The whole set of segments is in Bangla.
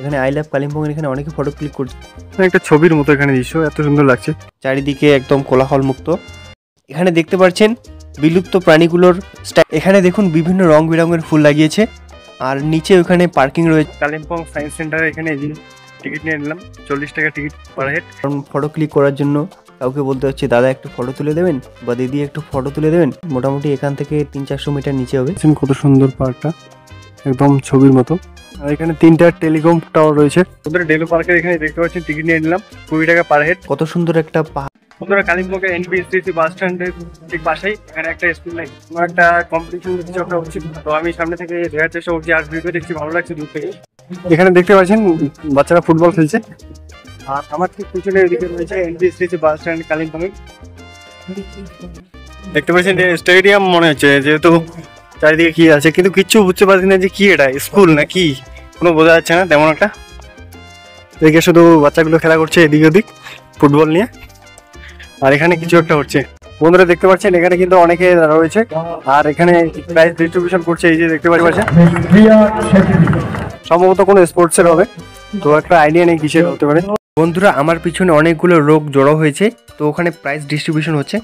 এখানে আই লাভ কালিম্পং এর এখানে অনেকে ফটো ক্লিক করছে। একটা ছবির মতো এখানে দৃশ্য, এত সুন্দর লাগছে, চারিদিকে একদম কোলাহল মুক্ত। এখানে দেখতে পাচ্ছেন বিলুপ্ত প্রাণীগুলোর এখানে দেখুন বিভিন্ন রং বেরঙের ফুল লাগিয়েছে। আর নিচে ওখানে পার্কিং রয়েছে। কালিম্পং সায়েন্স সেন্টারে এখানে টিকিট নিয়ে নিলাম, 40 টাকা টিকিট পার হেড। কারণ ফটো ক্লিক করার জন্য কাউকে বলতে হচ্ছে দাদা একটু ফটো তুলে দেবেন বা দিদি একটু ফটো তুলে দেবেন। মোটামুটি এখান থেকে 300-400 মিটার নিচে হবে। কত সুন্দর পার্কটা, একদম ছবির মতো। আর এখানে 3টা টেলিকম টাওয়ার রয়েছে। ওদের ডেলো পার্কের এখানে দেখতে পাচ্ছেন টিকিট নিয়ে নিলাম 20 টাকা পার হেড। কত সুন্দর একটা পাহাড়। বন্ধুরা কালিম্পংয়ের এনবিএসটিসি বাস স্ট্যান্ডের ঠিক পাশেই এখানে একটা স্কুল নাই, আমার একটা কম্পিটিশন কিছু একটা হচ্ছে, তো আমি সামনে থেকে দেখার চেষ্টা করছি আর ভিডিও দেখছি, ভালো লাগছে দূর থেকে। এখানে দেখতে পাচ্ছেন বাচ্চারা ফুটবল খেলছে। আর আমার ঠিক পিছনে এদিকে রয়েছে এনবিএসটিসি বাস স্ট্যান্ড কালিম্পং। দেখতে পাচ্ছেন যে স্টেডিয়াম মনে হচ্ছে, যেহেতু চারিদিকে কি আছে কিন্তু কিচ্ছু বুঝতে পারছি না যে কি এটা স্কুল না কি, কোনো বোঝা যাচ্ছে না তেমন একটা। এদিকে শুধু বাচ্চাগুলো খেলা করছে এদিক ওদিক ফুটবল নিয়ে, আর এখানে কিছু একটা হচ্ছে। বন্ধুরা দেখতে পাচ্ছেন এখানে কিন্তু অনেকে রয়েছে, আর এখানে প্রাইজ ডিস্ট্রিবিউশন করছে। এই যে দেখতে পাচ্ছেন সম্ভবত কোনো স্পোর্টস এর হবে, তো একটা আইডিয়া নেই কিসের হতে পারে। বন্ধুরা আমার পিছনে অনেকগুলো লোক জড়ো হয়েছে, তো ওখানে প্রাইজ ডিস্ট্রিবিউশন হচ্ছে।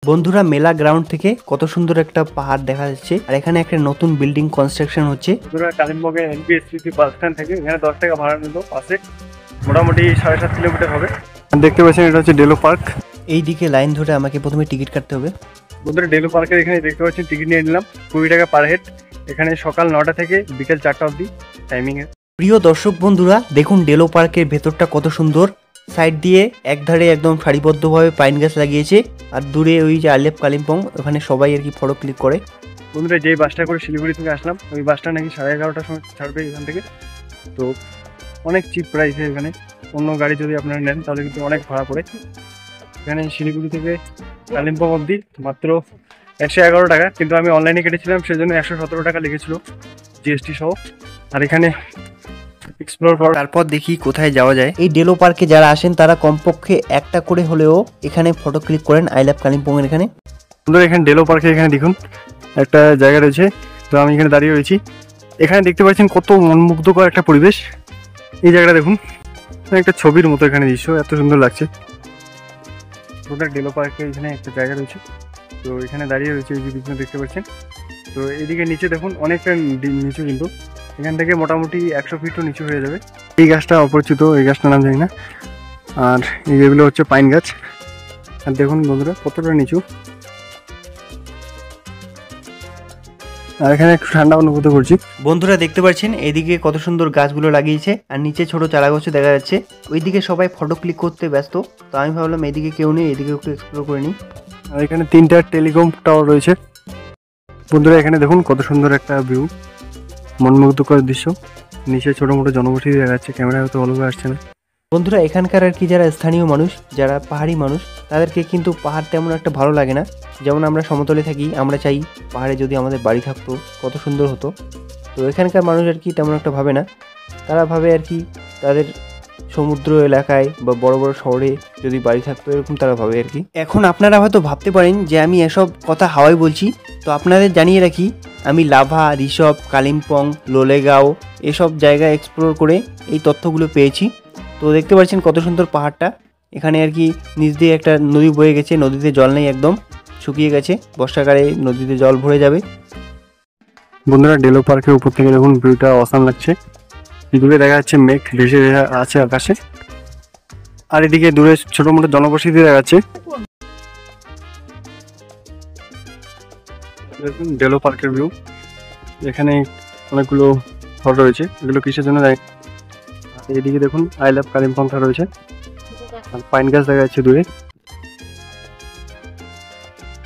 বন্ধুরা মেলা গ্রাউন্ড থেকে কত সুন্দর একটা পাহাড় দেখা যাচ্ছে, আর এখানে একটা নতুন বিল্ডিং কনস্ট্রাকশন হচ্ছে। বন্ধুরা কালিম্পংয়ের এনবিএসটিসি বাস স্ট্যান্ড থেকে এখানে 10 টাকা ভাড়া নিল পাশে, মোটামুটি 7.5 কিলোমিটার হবে। দেখতে পাচ্ছেন এটা হচ্ছে ডেলো পার্ক। এই দিকে লাইন ধরে আমাকে প্রথমে টিকিট কাটতে হবে। বন্ধুরা ডেলো পার্কের এখানে দেখতে পাচ্ছেন টিকিট নিয়ে নিলাম 20 টাকা পার হেড। এখানে সকাল 9টা থেকে বিকেল 4টা অবধি টাইমিং এ। প্রিয় দর্শক বন্ধুরা দেখুন ডেলো পার্কের ভেতরটা কত সুন্দর। সাইড দিয়ে একধারে একদম সারিবদ্ধভাবে পাইন গাছ লাগিয়েছে, আর দূরে ওই যে আই লাভ কালিম্পং, ওখানে সবাই আর কি ফটো ক্লিক করে। বন্ধুরা যেই বাসটা করে শিলিগুড়ি থেকে আসলাম, ওই বাসটা নাকি 11:30টার সময় ছাড়বে এখান থেকে। তো অনেক চিপ প্রাইসে এখানে, অন্য গাড়ি যদি আপনারা নেন তাহলে কিন্তু অনেক ভাড়া পড়ে। এখানে শিলিগুড়ি থেকে কালিম্পং অবধি মাত্র 111 টাকা, কিন্তু আমি অনলাইনে কেটেছিলাম সেজন্য 117 টাকা লেগেছিল জিএসটি সহ। আর এখানে এক্সপ্লোর করার তারপর দেখি কোথায় যাওয়া যায়। এই ডেলো পার্কে যারা আসেন তারা কমপক্ষে একটা করে হলেও এখানে ফটো ক্লিক করেন আই লাভ কালিম্পং এর এখানে। বন্ধুরা এখানে ডেলো পার্কে এখানে দেখুন একটা জায়গা রয়েছে, তো আমি এখানে দাঁড়িয়ে রয়েছি। এখানে দেখতে পাচ্ছেন কত মনমুগ্ধকর একটা পরিবেশ। এই জায়গাটা দেখুন, একটা ছবির মতো এখানে দৃশ্য, এত সুন্দর লাগছে। বন্ধুরা ডেলো পার্কে এখানে একটা জায়গা রয়েছে, তো এখানে দাঁড়িয়ে রয়েছে, এই যে পিছনে দেখতে পাচ্ছেন। তো এদিকে নিচে দেখুন অনেকটা নিচু, কিন্তু এখান থেকে মোটামুটি 100 ফিটও নিচু হয়ে যাবে। এই গাছটা অপরিচিত, এই গাছটার নাম জানি না। আর এই যেগুলো হচ্ছে পাইন গাছ। আর দেখুন বন্ধুরা কতটা নিচু, আর এখানে একটু ঠান্ডা অনুভূত করছি। বন্ধুরা দেখতে পাচ্ছেন এদিকে কত সুন্দর গাছগুলো লাগিয়েছে, আর নিচে ছোট চারা গাছও দেখা যাচ্ছে। ওইদিকে সবাই ফটো ক্লিক করতে ব্যস্ত, তো আমি ভাবলাম এদিকে কেউ নেই, এদিকে একটু এক্সপ্লোর করে নিই। আর এখানে 3টা টেলিকম টাওয়ার রয়েছে। বন্ধুরা এখানে দেখুন কত সুন্দর একটা ভিউ, মনমুগ্ধকর দৃশ্য। নিচে ছোট মোটো জনবসতি দেখা যাচ্ছে, ক্যামেরা হয়তো ভালোভাবে আসছে না। বন্ধুরা এখানকার আর কি যারা স্থানীয় মানুষ, যারা পাহাড়ি মানুষ, তাদেরকে কিন্তু পাহাড় তেমন একটা ভালো লাগে না। যেমন আমরা সমতলে থাকি, আমরা চাই পাহাড়ে যদি আমাদের বাড়ি থাকতো কত সুন্দর হতো। তো এখানকার মানুষ আর কি তেমন একটা ভাবে না, তারা ভাবে আর কি তাদের সমুদ্র এলাকায় বা বড় বড় শহরে যদি বাড়ি থাকতো, এরকম তারা ভাবে আর কি। এখন আপনারা হয়তো ভাবতে পারেন যে আমি এসব কথা হাওয়ায় বলছি, তো আপনাদের জানিয়ে রাখি আমি লাভা, ঋষভ, কালিম্পং, লোলেগাঁও এসব জায়গা এক্সপ্লোর করে এই তথ্যগুলো পেয়েছি। তো দেখতে পাচ্ছেন কত সুন্দর পাহাড়টা। এখানে আর কি নিচ দিয়ে একটা নদী বয়ে গেছে, নদীতে জল নেই, একদম শুকিয়ে গেছে, বর্ষাকালে নদীতে জল ভরে যাবে। বন্ধুরা ডেলো পার্কের উপর থেকে দেখুন ভিউটা অসাম লাগছে। দূরে দেখা যাচ্ছে মেঘ ভেসে আছে আকাশে, আর এদিকে দূরে ছোট মোটো জনবসতি দেখা যাচ্ছে। দেখুন ডেলো পার্কের ভিউ, এখানে অনেকগুলো ঘর রয়েছে, এগুলো কিসের জন্য যায়। এদিকে দেখুন আই লাভ কালিম্পংটা রয়েছে, আর পাইন গাছ দেখা যাচ্ছে দূরে।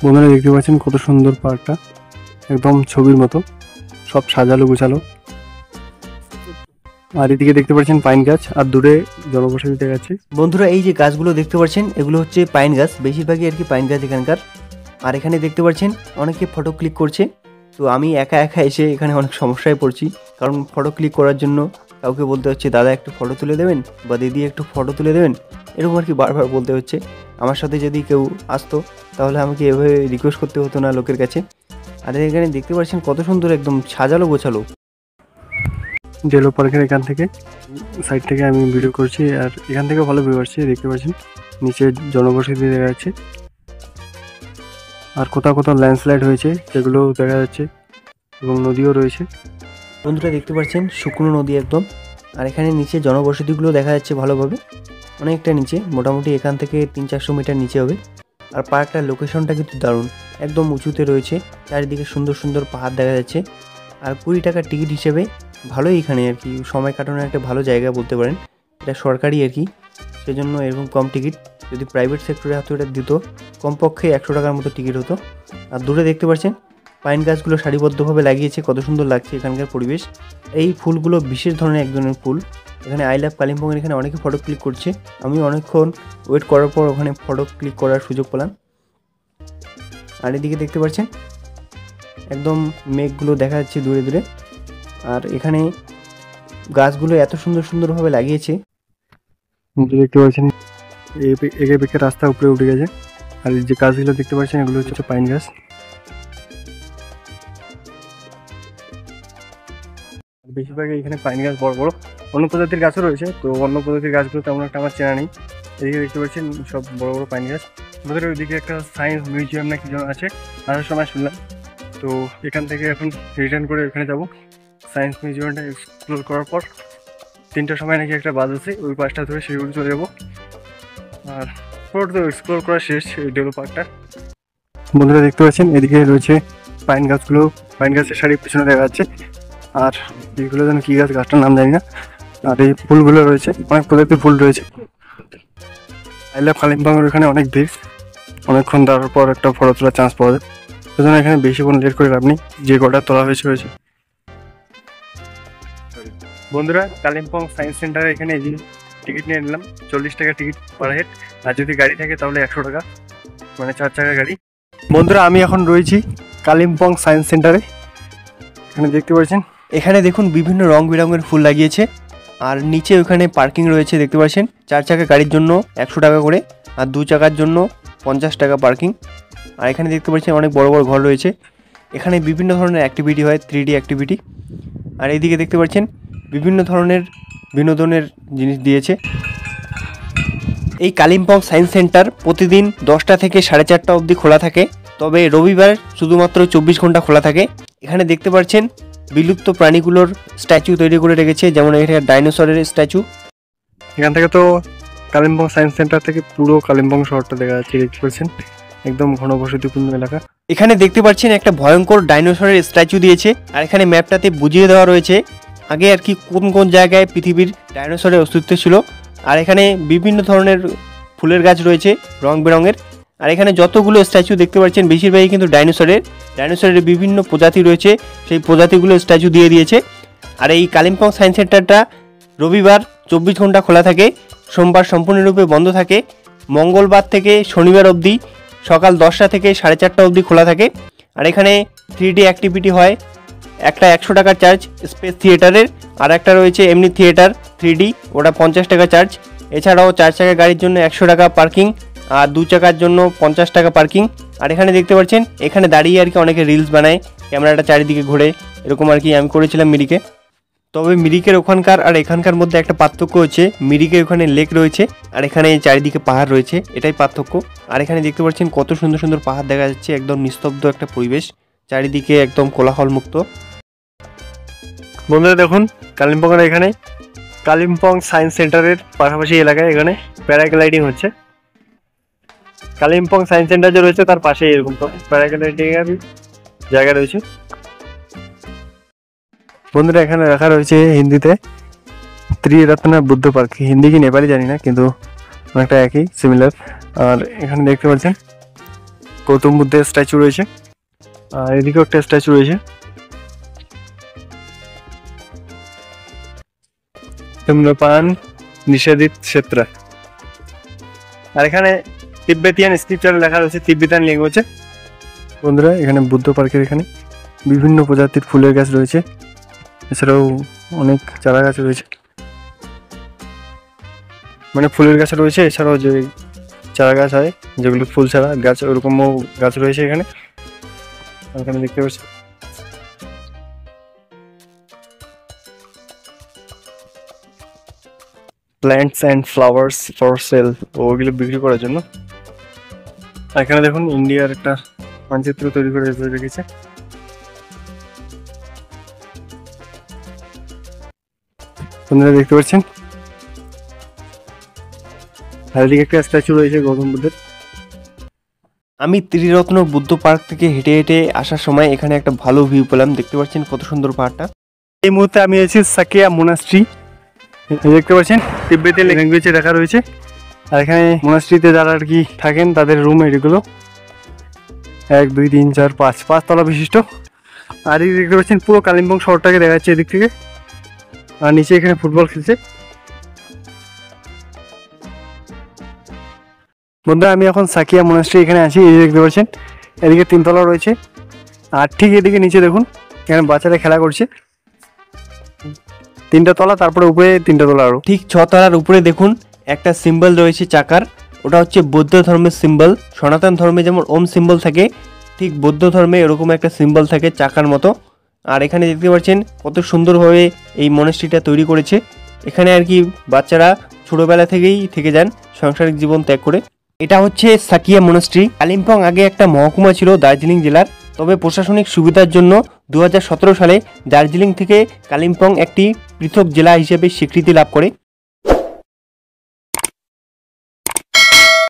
বন্ধুরা দেখতে পাচ্ছেন কত সুন্দর পার্কটা, একদম ছবির মতো, সব সাজালো গুছালো। আর এদিকে দেখতে পাচ্ছেন পাইন গাছ, আর দূরে জনবসতি দেখা যাচ্ছে। বন্ধুরা এই যে গাছগুলো দেখতে পাচ্ছেন এগুলো হচ্ছে পাইন গাছ, বেশিরভাগই আর কি পাইন গাছ এখানকার। আর এখানে দেখতে পাচ্ছেন অনেকে ফটো ক্লিক করছে, তো আমি একা একা এসে এখানে অনেক সমস্যায় পড়ছি, কারণ ফটো ক্লিক করার জন্য কাউকে বলতে হচ্ছে দাদা একটু ফটো তুলে দেবেন বা দিদি একটু ফটো তুলে দেবেন, এরকম আর কি বারবার বলতে হচ্ছে। আমার সাথে যদি কেউ আসতো তাহলে আমাকে এভাবে রিকোয়েস্ট করতে হতো না লোকের কাছে। আর এখানে দেখতে পাচ্ছেন কত সুন্দর একদম সাজালো গোছালো। জেলো পার্কের এখান থেকে সাইড থেকে আমি ভিডিও করছি, আর এখান থেকে ভালো ভিউ আসছে। দেখতে পাচ্ছেন নিচে জনবসতি দেখা যাচ্ছে, আর কোথাও কোথাও ল্যান্ডস্লাইড হয়েছে সেগুলো দেখা যাচ্ছে, এবং নদীও রয়েছে। বন্ধুরা দেখতে পাচ্ছেন শুকনো নদী একদম, আর এখানে নিচে জনবসতিগুলো দেখা যাচ্ছে ভালোভাবে, অনেকটা নিচে, মোটামুটি এখান থেকে 300-400 মিটার নিচে হবে। আর পার্কটার লোকেশনটা কিন্তু দারুণ, একদম উঁচুতে রয়েছে, চারিদিকে সুন্দর সুন্দর পাহাড় দেখা যাচ্ছে। আর 20 টাকার টিকিট হিসেবে ভালোই এখানে আর কি সময় কাটানোর একটা ভালো জায়গা বলতে পারেন। এটা সরকারি আর কি, সেজন্য এরকম কম টিকিট। যদি প্রাইভেট সেক্টরে হাতে এটা দিত কমপক্ষে 100 টাকার মতো টিকিট হতো। আর দূরে দেখতে পাচ্ছেন পাইন গাছগুলো সারিবদ্ধভাবে লাগিয়েছে, কত সুন্দর লাগছে এখানকার পরিবেশ। এই ফুলগুলো বিশেষ ধরনের এক ধরনের ফুল। এখানে আই লাভ কালিম্পংয়ের এখানে অনেকে ফটো ক্লিক করছে, আমি অনেকক্ষণ ওয়েট করার পর ওখানে ফটো ক্লিক করার সুযোগ পেলাম। আর এদিকে দেখতে পাচ্ছেন একদম মেঘগুলো দেখা যাচ্ছে দূরে দূরে, আর এখানে গাছগুলো এত সুন্দর সুন্দরভাবে লাগিয়েছে। দেখতে পাচ্ছেন একে বেঁকে রাস্তা উপরে উঠে গেছে, আর যে গাছগুলো দেখতে পাচ্ছেন এগুলো হচ্ছে পাইন গাছ। বেশিরভাগ এখানে পাইন গাছ বড় বড়, অন্য প্রজাতির গাছও রয়েছে, তো অন্য প্রজাতির গাছগুলো তেমন একটা আমার চেনা নেই। এদিকে দেখতে পাচ্ছেন সব বড় বড় পাইন গাছ। আমাদের ওইদিকে একটা সায়েন্স মিউজিয়াম না কি যেন আছে, আসার সময় শুনলাম। তো এখান থেকে এখন রিটার্ন করে ওখানে যাব। সায়েন্স মিউজিয়ামটা এক্সপ্লোর করার পর 3টার সময় নাকি একটা বাস আছে, ওই বাসটা ধরে শিলিগুড়ি চলে যাবো। আর পুরো তো এক্সপ্লোর করা শেষ এই ডেলো পার্কটা। বন্ধুরা দেখতে পাচ্ছেন এদিকে রয়েছে পাইন গাছগুলো, পাইন গাছের সারির পিছনে দেখা যাচ্ছে। আর এইগুলো যেন কী গাছ, গাছটার নাম জানি না। আর এই ফুলগুলো রয়েছে, অনেক প্রজাতির ফুল রয়েছে। আই লাভ কালিম্পংয়ের এখানে অনেক ভিড়, অনেকক্ষণ দাঁড়ার পর একটা ফটো তোলার চান্স পাওয়া যায়। সেজন্য এখানে বেশি কোনো লেট করে লাভ নেই, যে কটা তোলা হয়েছে। বন্ধুরা কালিম্পং সায়েন্স সেন্টারে এখানে টিকিট নিয়ে নিলাম, 40 টাকা টিকিট পার হেড। আর যদি গাড়ি থাকে তাহলে 100 টাকা, মানে 4 চাকার গাড়ি। বন্ধুরা আমি এখন রয়েছি কালিম্পং সায়েন্স সেন্টারে। এখানে দেখতে পাচ্ছেন, এখানে দেখুন বিভিন্ন রং বেরঙের ফুল লাগিয়েছে, আর নিচে ওখানে পার্কিং রয়েছে দেখতে পাচ্ছেন। 4 চাকা গাড়ির জন্য 100 টাকা করে, আর 2 চাকার জন্য 50 টাকা পার্কিং। আর এখানে দেখতে পাচ্ছেন অনেক বড় বড় ঘর রয়েছে, এখানে বিভিন্ন ধরনের অ্যাক্টিভিটি হয়, 3D অ্যাক্টিভিটি। আর এইদিকে দেখতে পাচ্ছেন বিভিন্ন ধরনের বিনোদনের জিনিস দিয়েছে। এই কালিম্পং সায়েন্স সেন্টার প্রতিদিন 10টা থেকে 4:30 অবধি খোলা থাকে, তবে রবিবার শুধুমাত্র 24 ঘন্টা খোলা থাকে। এখানে দেখতে পাচ্ছেন বিলুপ্ত প্রাণীগুলোর স্ট্যাচু তৈরি করে রেখেছে, যেমন এখানে ডাইনোসরের স্ট্যাচু। এখান থেকে তো কালিম্পং সায়েন্স সেন্টার থেকে পুরো কালিম্পং শহরটা দেখা যাচ্ছে, দেখতে পাচ্ছেন একদম ঘনবসতিপূর্ণ এলাকা। এখানে দেখতে পাচ্ছেন একটা ভয়ঙ্কর ডাইনোসরের স্ট্যাচু দিয়েছে, আর এখানে ম্যাপটাতে বুঝিয়ে দেওয়া রয়েছে আগে আর কি কোন কোন জায়গায় পৃথিবীর ডাইনোসরের অস্তিত্ব ছিল। আর এখানে বিভিন্ন ধরনের ফুলের গাছ রয়েছে রং বেরঙের। আর এখানে যতগুলো স্ট্যাচু দেখতে পাচ্ছেন বেশিরভাগই কিন্তু ডাইনোসরের বিভিন্ন প্রজাতি রয়েছে, সেই প্রজাতিগুলো স্ট্যাচু দিয়ে দিয়েছে। আর এই কালিম্পং সায়েন্স সেন্টারটা রবিবার 24 ঘন্টা খোলা থাকে, সোমবার সম্পূর্ণরূপে বন্ধ থাকে, মঙ্গলবার থেকে শনিবার অবধি সকাল 10টা থেকে 4:30 অবধি খোলা থাকে। আর এখানে 3D অ্যাক্টিভিটি হয়, একটা 100 টাকার চার্জ স্পেস থিয়েটারের, আর একটা রয়েছে এমনি থিয়েটার 3D, ওটা 50 টাকা চার্জ। এছাড়াও 4 চাকার গাড়ির জন্য 100 টাকা পার্কিং, আর 2 চাকার জন্য 50 টাকা পার্কিং। আর এখানে দেখতে পাচ্ছেন এখানে দাঁড়িয়ে আর কি অনেকে রিলস বানায়, ক্যামেরাটা চারিদিকে ঘোরে, এরকম আর কি আমি করেছিলাম মিরিকে। তবে মিরিকের ওখানকার আর এখানকার মধ্যে একটা পার্থক্য হচ্ছে, মিরিকের ওখানে লেক রয়েছে আর এখানে চারিদিকে পাহাড় রয়েছে, এটাই পার্থক্য। আর এখানে দেখতে পাচ্ছেন কত সুন্দর সুন্দর পাহাড় দেখা যাচ্ছে, একদম নিস্তব্ধ একটা পরিবেশ, চারিদিকে একদম কোলাহল মুক্ত। বন্ধুরা দেখুন কালিম্পংয়ের এখানে কালিম্পং সায়েন্স সেন্টারের পাশাপাশি এলাকায় এখানে প্যারাগ্লাইডিং হচ্ছে। কালিম্পং সায়েন্স সেন্টার যে রয়েছে তার পাশে এরকম প্যারাগ্লাইডিং এর জায়গা রয়েছে। বন্ধুরা এখানে লেখা রয়েছে হিন্দিতে ত্রিরত্ন বুদ্ধ পার্ক, হিন্দি কি নেপালি জানি না, কিন্তু অনেকটা একই সিমিলার। আর এখানে দেখতে পাচ্ছেন গৌতম বুদ্ধের স্ট্যাচু রয়েছে, আর এদিকেও একটা স্ট্যাচু রয়েছে। ধূম্রপান নিষেধিত ক্ষেত্র। আর এখানে তিব্বেতিয়ান স্ক্রিপ্চারে লেখা রয়েছে তিব্বেতিয়ান ল্যাঙ্গুয়েজে। বন্ধুরা এখানে বুদ্ধ পার্কের এখানে বিভিন্ন প্রজাতির ফুলের গাছ রয়েছে, এছাড়াও অনেক চারা গাছ রয়েছে, মানে ফুলের গাছ রয়েছে, এছাড়াও যে চারা গাছ হয় যেগুলো ফুল ছাড়া গাছ, ওরকমও গাছ রয়েছে এখানে। এখানে দেখতে পাচ্ছি plants and flowers for sale, ওগুলো বিক্রি করার জন্য। আর এখানে দেখুন ইন্ডিয়ার একটা মানচিত্র তৈরি করে রেখেছে। আপনারা দেখতে পাচ্ছেন চারিদিকে একটা স্ট্যাচু রয়েছে গৌতম বুদ্ধের। আমি ত্রিরত্ন বুদ্ধ পার্ক থেকে হেঁটে হেঁটে আসার সময় এখানে একটা ভালো ভিউ পেলাম। দেখতে পাচ্ছেন কত সুন্দর পাহাড়টা। এই মুহূর্তে আমি আছি সাকিয়া মোনাস্ট্রি। দেখতে পাচ্ছেন তিব্বেতের ল্যাঙ্গুয়েজে লেখা রয়েছে। আর এখানে মোনাস্ট্রিতে যারা আর কি থাকেন তাদের রুম এগুলো 1 2 3 4 5 তলা বিশিষ্ট। আর এই দেখতে পাচ্ছেন পুরো কালিম্পং শহরটাকে দেখা যাচ্ছে এদিক থেকে। আর নিচে এখানে ফুটবল খেলছে। বন্ধুরা আমি এখন সাকিয়া মোনাস্ট্রি এখানে আছি। এই দেখতে পাচ্ছেন এদিকে 3 তলা রয়েছে। আর ঠিক এদিকে নিচে দেখুন এখানে বাচ্চারা খেলা করছে। 3টা তলা, তারপরে উপরে 3টা তলা আরো। ঠিক 6 তলার উপরে দেখুন একটা সিম্বল রয়েছে চাকার। ওটা হচ্ছে বৌদ্ধ ধর্মের সিম্বল। সনাতন ধর্মে যেমন ওম সিম্বল থাকে, ঠিক বৌদ্ধ ধর্মে এরকম একটা সিম্বল থাকে চাকার মতো। আর এখানে দেখতে পাচ্ছেন কত সুন্দরভাবে এই মনাস্ট্রিটা তৈরি করেছে। এখানে আর কি বাচ্চারা ছোটবেলা থেকেই থেকে যান সাংসারিক জীবন ত্যাগ করে। এটা হচ্ছে সাকিয়া মনাস্ট্রি। কালিম্পং আগে একটা মহকুমা ছিল দার্জিলিং জেলার, তবে প্রশাসনিক সুবিধার জন্য 2017 সালে দার্জিলিং থেকে কালিম্পং একটি পৃথক জেলা হিসেবে স্বীকৃতি লাভ করে।